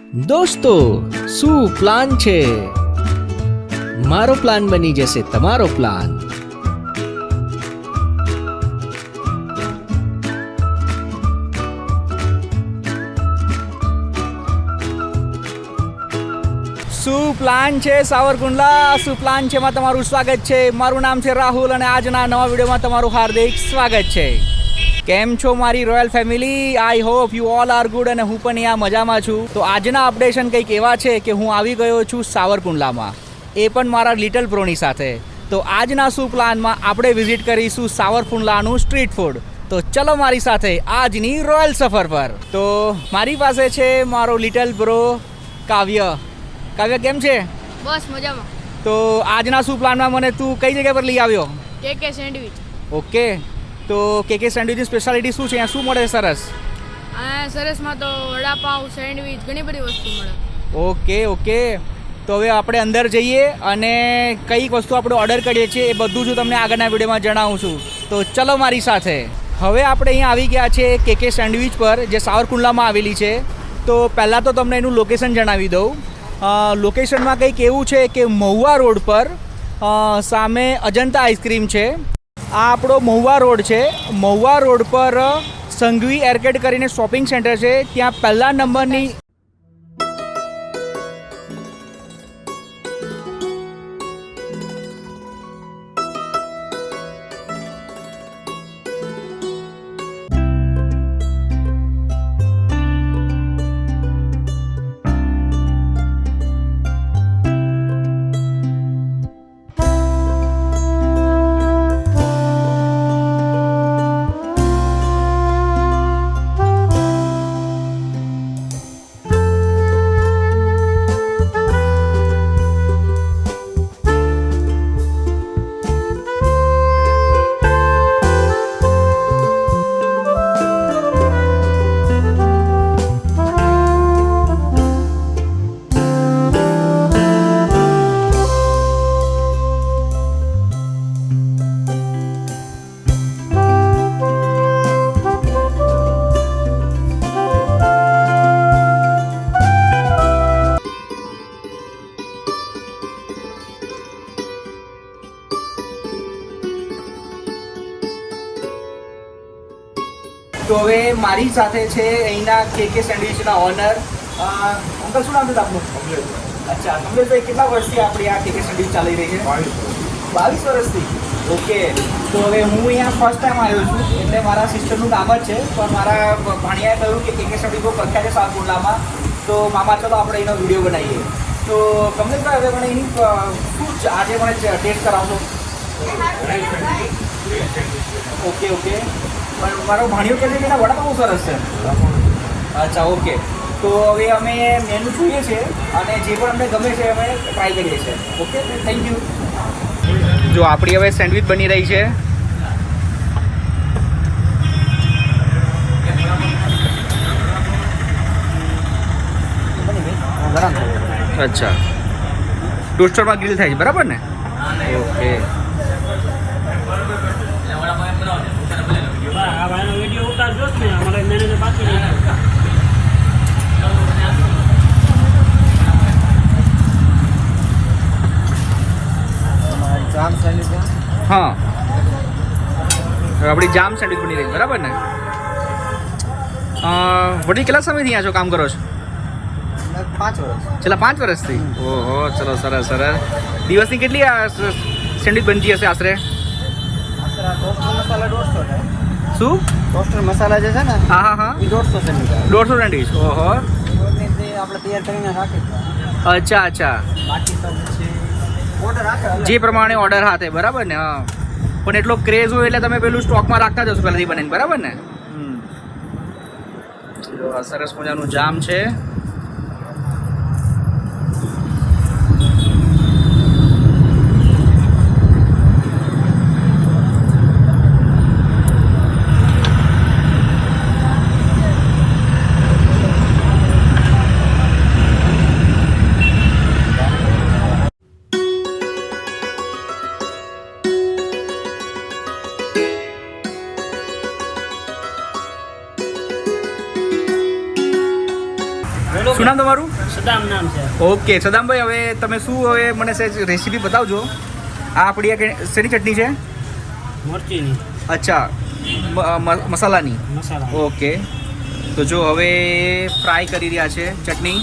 દોસ્તો, શું પ્લાન છે? મારો પ્લાન બની જશે તમારો પ્લાન. શું પ્લાન છે સાવરકુંડલા? શું પ્લાન છે માં તમારું સ્વાગત છે. મારું નામ છે રાહુલ અને આજના નવા વિડીયોમાં તમારું હાર્દિક સ્વાગત છે. કેમ છો મારી royal family? I hope you all are good અને હું પણ અહીંયા મજામાં છું. તો આજના અપડેશન કંઈક એવા છે કે હું આવી ગયો છું સાવરકુંડલામાં, એ પણ મારા લિટલ બ્રોની સાથે. તો આજના શું પ્લાનમાં આપણે વિઝિટ કરીશું સાવરકુંડલાનું સ્ટ્રીટ ફૂડ. તો ચલો મારી સાથે આજની રોયલ સફર પર. તો મારી પાસે છે મારો લિટલ બ્રો કાવ્ય. કાવ્ય કેમ છે? બસ મજામાં. તો આજના શું પ્લાનમાં મને તું કઈ જગ્યા પર લઈ આવ્યો? કે સેન્ડવિચ. ઓકે, તો કે સેન્ડવિચની સ્પેશિયાલિટી શું છે? અહીંયા શું મળે સરસ? આ સરસમાં તો વડાપાઉં, સેન્ડવિચ, ઘણી બધી વસ્તુ મળે. ઓકે, તો હવે આપણે અંદર જઈએ અને કઈ વસ્તુ આપણે ઓર્ડર કરીએ છીએ એ બધું જ તમને આગળના વિડીયોમાં જણાવું છું. તો ચલો મારી સાથે. હવે આપણે અહીંયા આવી ગયા છે કે સેન્ડવિચ પર, જે સાવરકુંડલામાં આવેલી છે. તો પહેલાં તો તમને એનું લોકેશન જણાવી દઉં. લોકેશનમાં કંઈક એવું છે કે મહુવા રોડ પર સામે અજંતા આઈસ્ક્રીમ છે. આ આપણો મહુવા રોડ છે. મહુવા રોડ પર સંઘવી એરકેડ કરીને શોપિંગ સેન્ટર છે. ત્યાં પહેલા નંબરની તો હવે મારી સાથે છે અહીંના કે સેન્ડવિચના ઓનર. અંકલ, શું નામ છે આપનું? અચ્છા, કમલેશભાઈ, કેટલા વર્ષથી આપણી આ કે સેન્ડવિચ ચાલી રહી છે? 22 વર્ષથી. ઓકે, તો હવે હું અહીંયા ફર્સ્ટ ટાઈમ આવ્યો છું, એટલે મારા સિસ્ટરનું કામ જ છે. પણ મારા ભાણિયાએ કહ્યું કે સેન્ડવિચ બહુ પ્રખ્યાત છે સાવરકુંડલામાં, તો મામા ચલો આપણે એનો વિડીયો બનાવીએ. તો કમલેશભાઈ, હવે મને એની શું આજે મને ટેસ્ટ કરાવશો? ઓકે, પણ મારો ભાણિયો કહે છે કે એના વડા બહુ સરસ છે. અચ્છા, ઓકે. તો હવે અમે મેનુ જોઈએ છે અને જે પણ અમને ગમે છે અમે ટ્રાય કરીએ છીએ. Okay, thank you. જો આપણી હવે સેન્ડવિચ બની રહી છે. અચ્છા, ટોસ્ટરમાં ગ્રીલ થાય છે, બરાબર ને? ઓકે. હા, આપણી જામ સેન્ડવિચ બની રહી, બરાબર ને? વડી કેટલા સમયથી અહીંયા છો, કામ કરો છો? 5 વર્ષ. છેલ્લા 5 વર્ષથી? ઓહો, ચલો, સરસ. દિવસની કેટલી સેન્ડવિચ બનતી હશે આશરે? ટોસ્ટર મસાલા 150 થાય. શું? ટોસ્ટર મસાલા જે છે ને, હા, એ 150 સેન્ડવિચ. 150 સેન્ડવિચ. ઓહો, આપણે તૈયાર કરીને રાખી. અચ્છા. બાકી તો પછી ઓર્ડર રાખે જે પ્રમાણે ઓર્ડર હાથે, બરાબર ને? હા, પણ એટલો ક્રેઝ હોય એટલે તમે પેલું સ્ટોકમાં રાખતા જશો પહેલાંથી બનીને, બરાબર ને? આ સરસ મજાનું જામ છે. શું નામ તમારું? સદામ નામ છે. ઓકે સદામભાઈ, હવે તમે શું હવે મને સહેજ રેસીપી બતાવજો. આ આપણી આ શેની ચટણી છે? મરચીની અચ્છા, મસાલાની. મસાલા. ઓકે, તો જો હવે ફ્રાય કરી રહ્યા છે ચટણી.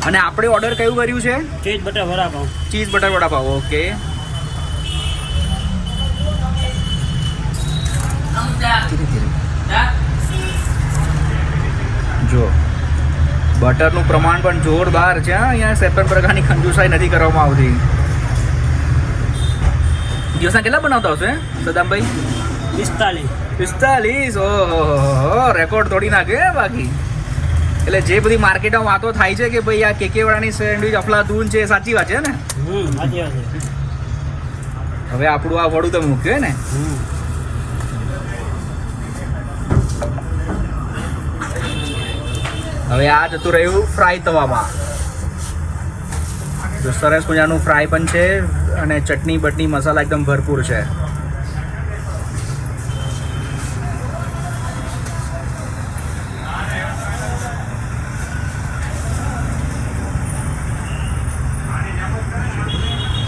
અને આપણે ઓર્ડર કયું કર્યું છે? Cheese butter vada pav. Cheese butter vada pav. Okay, જો બટરનું પ્રમાણ પણ જોરદાર છે. અહીંયા સેપન પ્રકારની કંજુસાઈ નથી કરવામાં આવતી. દિવસના કેટલા બનાવતા હશો સદામભાઈ? 45. ઓહો, રેકોર્ડ તોડી નાખે બાકી. એટલે જે બધી માર્કેટમાં વાતો થાય છે કે ભાઈ આ કેકેવાળાની સેન્ડવિચ અફલાતૂન છે, સાચી વાત છે ને? સાચી વાત છે. હવે આપણું આ વડું તમે મૂક્યું ને. હવે આ જતું રહ્યું ફ્રાય તવામાં. તો સરસ મજાનું ફ્રાય પણ છે અને ચટણી બટની મસાલા એકદમ ભરપૂર છે.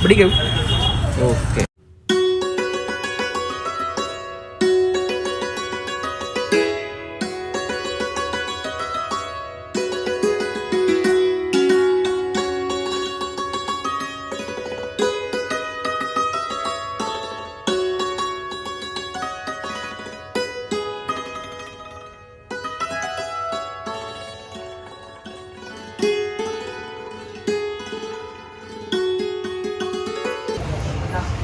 બની ગયું. ઓકે,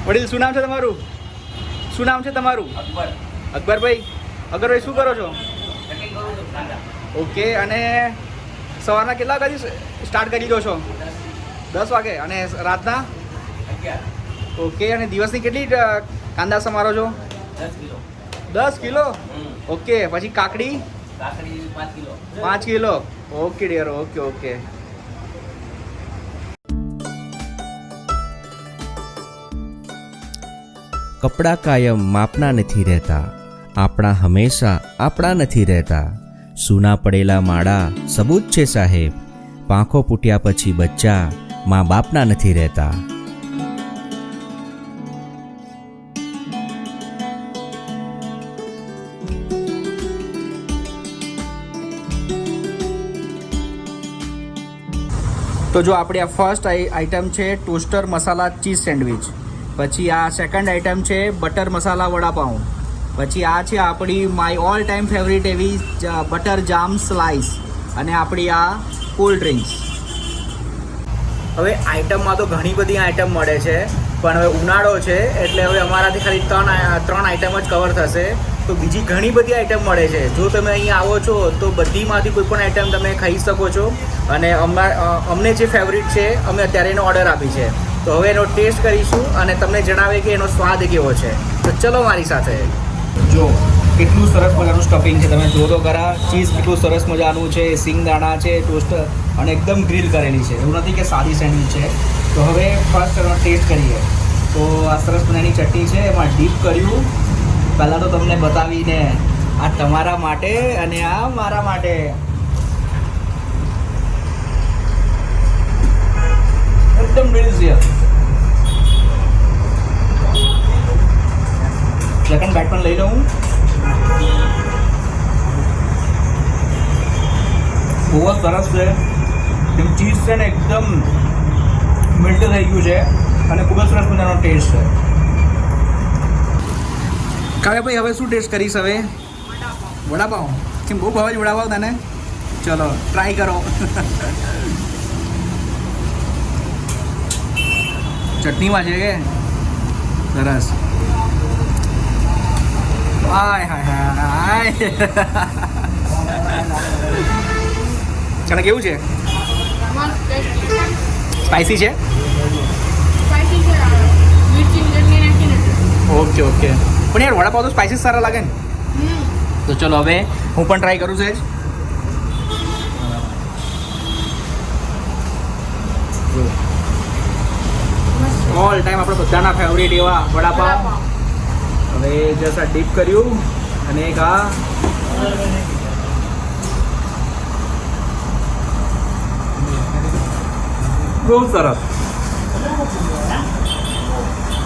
વડીલ શું નામ છે તમારું? શું નામ છે તમારું? અકબરભાઈ. અકબરભાઈ શું કરો છો? ઓકે, અને સવારના કેટલા વાગે સ્ટાર્ટ કરી દો છો? 10 વાગે. અને રાતના? ઓકે, અને દિવસની કેટલી કાંદા સમારો છો? 10 કિલો. ઓકે, પછી કાકડી? 5 kilo. Okay dear, okay okay. કપડાં કાયમ માપના નથી રહેતા, આપણા હંમેશા આપણા નથી રહેતા. સૂના પડેલા માળા સબૂત છે સાહેબ, પાંખો ફૂટ્યા પછી બચ્ચા મા બાપના નથી રહેતા. તો જો આપણે આ ફર્સ્ટ આઈટમ છે ટોસ્ટર મસાલા ચીઝ સેન્ડવિચ. પછી આ સેકન્ડ આઈટમ છે બટર મસાલા વડાપાઉં. પછી આ છે આપણી માય ઓલ ટાઈમ ફેવરિટ એવી બટર જામ સ્લાઈસ. અને આપણી આ કોલ્ડ ડ્રિંક્સ. હવે આઈટમમાં તો ઘણી બધી આઈટમ મળે છે, પણ હવે ઉનાળો છે એટલે હવે અમારાથી ખાલી ત્રણ આઈટમ જ કવર થશે. તો બીજી ઘણી બધી આઈટમ મળે છે. જો તમે અહીં આવો છો તો બધીમાંથી કોઈ પણ આઈટમ તમે ખાઈ શકો છો. અને અમને જે ફેવરિટ છે અમે અત્યારે એનો ઓર્ડર આપી છે. તો હવે એનો ટેસ્ટ કરીશું અને તમને જણાવે કે એનો સ્વાદ કેવો છે. તો ચલો મારી સાથે. જો કેટલું સરસ મજાનું સ્ટફિંગ છે, તમે જો તો ખરા. ચીઝ કેટલું સરસ મજાનું છે, સિંગદાણા છે, ટોસ્ટર અને એકદમ ગ્રીલ કરેલી છે. એવું નથી કે સાદી સેન્ડવિચ છે. તો હવે ફર્સ્ટ એનો ટેસ્ટ કરીએ. તો આ સરસ મજાની ચટણી છે, એમાં ડીપ કર્યું. પહેલાં તો તમને બતાવીને આ તમારા માટે અને આ મારા માટે. એકદમ ડિલિશિયસ. સેકન્ડ બાઈટ પણ લઈ લઉં. બહુ જ સરસ છે. એકદમ ચીઝ છે ને એકદમ મિલ્ટ થઈ ગયું છે અને ખૂબ જ સરસ મજાનો ટેસ્ટ છે. કાવ્યાભાઈ હવે શું ટેસ્ટ કરીશ? હવે વડાપાઉં. કેમ બહુ ભાવે છે વડાપાઉં તને? ચલો ટ્રાય કરો. ચટણીમાં છે કે સરસ. હાય હાય હાય. તને કેવું છે? સ્પાઈસી છે? Okay okay. પણ યાર વડાપાવ તો સ્પાઈસી સારા લાગે ને. તો ચલો હવે હું પણ ટ્રાય કરું છું. ઓલ ટાઈમ આપણે બધાના ફેવરેટ એવા વડાપાવ. હવે જસ્ટ ડીપ કર્યું અને એક આ બહુ સરસ.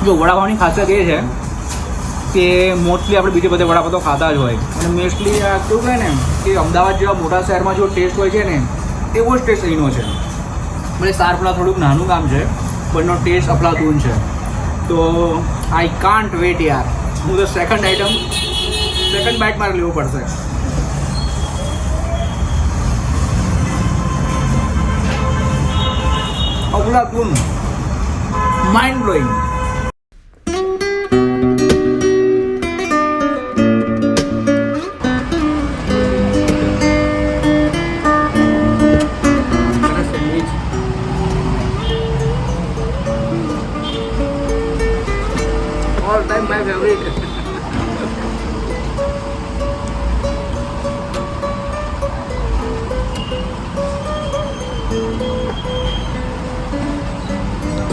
જો વડાપાવની ખાસિયત એ છે કે મોસ્ટલી આપણે બીજે બધે વડાપાવ તો ખાતા જ હોય અને મોસ્ટલી કેવું કહે ને કે અમદાવાદ જેવા મોટા શહેરમાં જો ટેસ્ટ હોય છે ને એવો જ ટેસ્ટ અહીંનો છે. ભલે સારપુરા થોડુંક નાનું ગામ છે પણ એનો ટેસ્ટ અફલાતૂન છે. તો આઈ કાન્ટ વેટ યાર. હું તો સેકન્ડ બાઇટ મારે લેવું પડશે. અફલાતૂન, mind blowing. All time my favorite.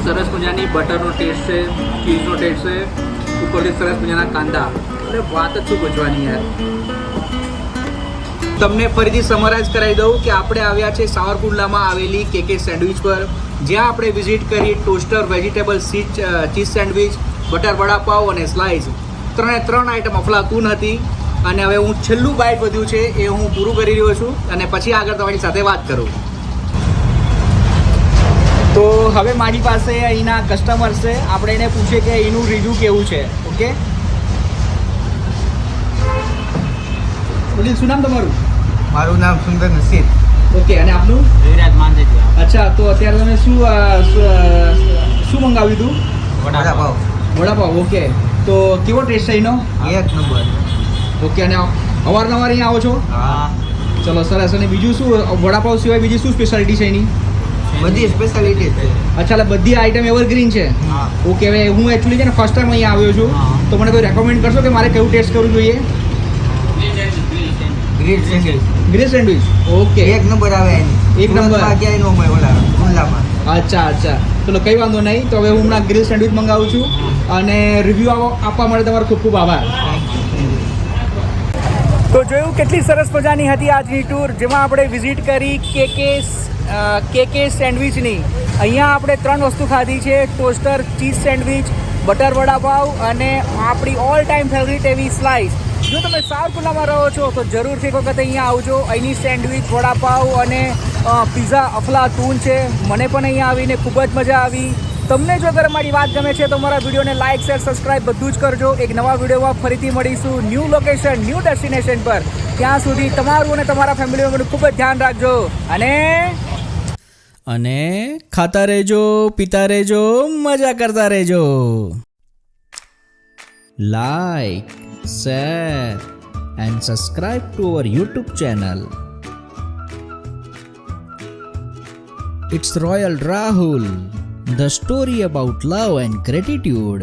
સરસ મજાની બટરનો ટેસ્ટ છે, ચીઝનો ટેસ્ટ છે, ઉપરથી સરસ મજાના કાંદા. એટલે વાત જ શું પૂછવાની યાર. તમને ફરીથી સમરાઇઝ કરાવી દઉં કે આપણે આવ્યા છે સાવરકુંડલામાં આવેલી કેકે સેન્ડવિચ પર, જ્યાં આપણે વિઝિટ કરી toaster vegetable cheese sandwich, butter vada pav અને સ્લાઇસ. ત્રણ આઈટમ અફલાતૂન હતી. અને હવે હું છેલ્લું બાઇટ વધ્યું છે એ હું પૂરું કરી રહ્યો છું અને પછી આગળ તમારી સાથે વાત કરું. તો હવે મારી પાસે અહીંના કસ્ટમર છે, આપણે એને પૂછીએ કે એનું રિવ્યૂ કેવું છે. ઓકે, બોલી શું નામ તમારું? મારું નામ સુંદર નસીર. ઓકે, અને આપનું? વિરાજ માંદેજા. અચ્છા, તો અત્યારે તમે શું મંગાવ્યું હતું? વડાપાવ. વડાપાવ. ઓકે, તો કેવો ટેસ્ટ છે એનો? એક નંબર. ઓકે, અને અવારનવાર અહીંયા આવો છો? હા, ચલો સરસ. અને બીજું શું વડાપાવ સિવાય બીજી શું સ્પેશિયાલિટી છે એની? બધી સ્પેશિયાલિટી છે. અચ્છા, એટલે બધી આઈટમ એવરગ્રીન છે. હા. ઓકે, હવે હું એકચ્યુઅલી છે ને ફર્સ્ટ ટાઈમ અહીંયા આવ્યો છું, હા. તો મને કોઈ રેકમેન્ડ કરશો કે મારે કેવું ટેસ્ટ કરવું જોઈએ? Grill sandwich grill sandwich. Okay, એક નંબર આવે એની. એક નંબર. સુરતમાં ક્યાંય ન મળે ઓલા ખુલ્લામાં. અચ્છા, ચલો કંઈ વાંધો નહીં. તો હવે હું હમણાં ગ્રીલ સેન્ડવિચ મંગાવું છું અને રિવ્યૂ આપવા માટે તમારો ખૂબ ખૂબ આભાર. તો જોયું કેટલી સરસ મજાની હતી આજની ટૂર, જેમાં આપણે વિઝિટ કરી કેકે સેન્ડવિચની. અહીંયા આપણે 3 વસ્તુ ખાધી છે: toaster cheese sandwich, butter vada pav અને આપણી ઓલ ટાઈમ ફેવરિટ એવી સ્લાઇસ. જો તમે સાવરકુંડલામાં રહો છો તો જરૂરથી એક વખત અહીંયા આવજો. અહીંની સેન્ડવિચ, વડાપાવ અને પીઝા અફલાતૂન છે. મને પણ અહીંયા આવીને ખૂબ જ મજા આવી. તમને જો અગર મારી વાત ગમે છે તો મારા વિડીયોને લાઇક, શેર, સબસ્ક્રાઇબ બધું જ કરજો. એક નવા વિડીયોમાં ફરીથી મળીશું ન્યૂ લોકેશન, ન્યૂ ડેસ્ટિનેશન પર. ત્યાં સુધી તમારું અને તમારા ફેમિલી મેમ્બરનું ખૂબ જ ધ્યાન રાખજો અને ખાતા રહેજો, પીતા રહેજો, મજા કરતા રહેજો. Like, share and subscribe to our YouTube channel. It's Royal Rahul, the story about love and gratitude.